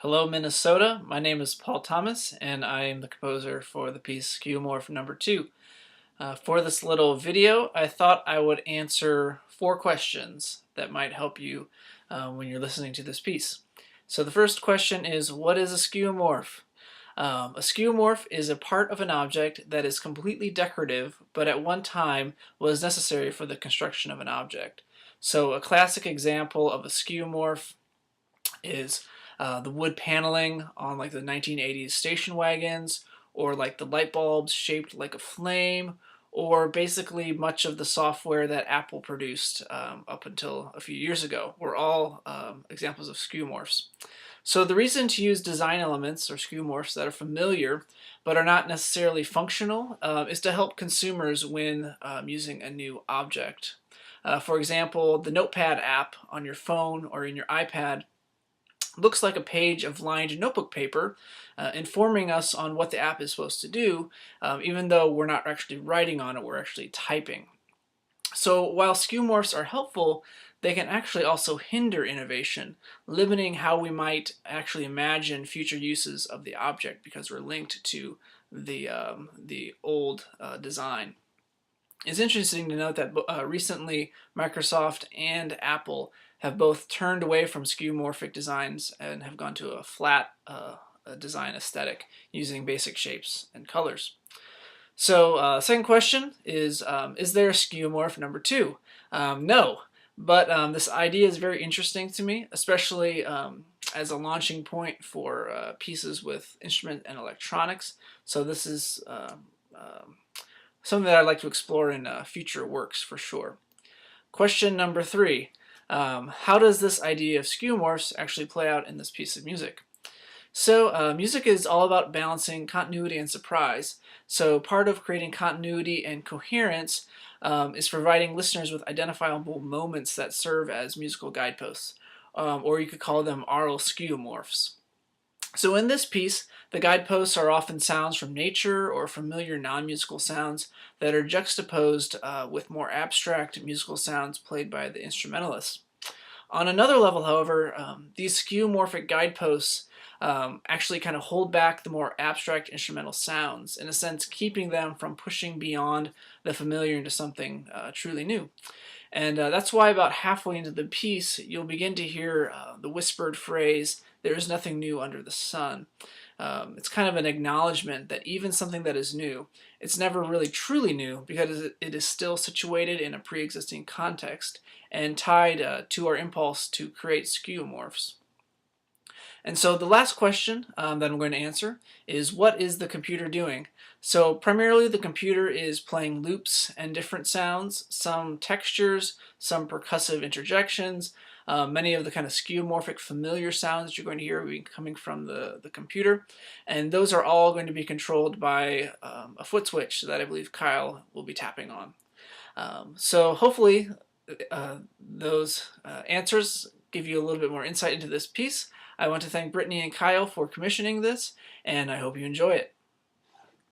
Hello, Minnesota. My name is Paul Thomas, and I am the composer for the piece Skeuomorph No. 2. For this little video, I thought I would answer 4 questions that might help you when you're listening to this piece. So the first question is, what is a skeuomorph? A skeuomorph is a part of an object that is completely decorative, but at one time was necessary for the construction of an object. So a classic example of a skeuomorph is the wood paneling on like the 1980s station wagons, or like the light bulbs shaped like a flame, or basically much of the software that Apple produced up until a few years ago were all examples of skeuomorphs. So the reason to use design elements or skeuomorphs that are familiar but are not necessarily functional is to help consumers when using a new object. For example, the Notepad app on your phone or in your iPad looks like a page of lined notebook paper, informing us on what the app is supposed to do, even though we're not actually writing on it, we're actually typing. So while skeuomorphs are helpful, they can actually also hinder innovation, limiting how we might actually imagine future uses of the object because we're linked to the old design. It's interesting to note that recently Microsoft and Apple have both turned away from skeuomorphic designs and have gone to a flat design aesthetic using basic shapes and colors. So second question is there a skeuomorph number 2? No, but this idea is very interesting to me, especially as a launching point for pieces with instrument and electronics. So this is something that I'd like to explore in future works for sure. Question number 3. How does this idea of skeuomorphs actually play out in this piece of music? So music is all about balancing continuity and surprise. So part of creating continuity and coherence is providing listeners with identifiable moments that serve as musical guideposts, or you could call them aural skeuomorphs. So in this piece, the guideposts are often sounds from nature or familiar non-musical sounds that are juxtaposed with more abstract musical sounds played by the instrumentalist. On another level, however, these skeuomorphic guideposts actually kind of hold back the more abstract instrumental sounds, in a sense keeping them from pushing beyond the familiar into something truly new. And that's why about halfway into the piece, you'll begin to hear the whispered phrase, "There is nothing new under the sun." It's kind of an acknowledgement that even something that is new, it's never really truly new because it is still situated in a pre-existing context and tied to our impulse to create skeuomorphs. And so the last question that I'm going to answer is, what is the computer doing? So primarily the computer is playing loops and different sounds, some textures, some percussive interjections. Many of the kind of skeuomorphic familiar sounds that you're going to hear will be coming from the computer. And those are all going to be controlled by a foot switch that I believe Kyle will be tapping on. So hopefully those answers give you a little bit more insight into this piece. I want to thank Brittany and Kyle for commissioning this, and I hope you enjoy it.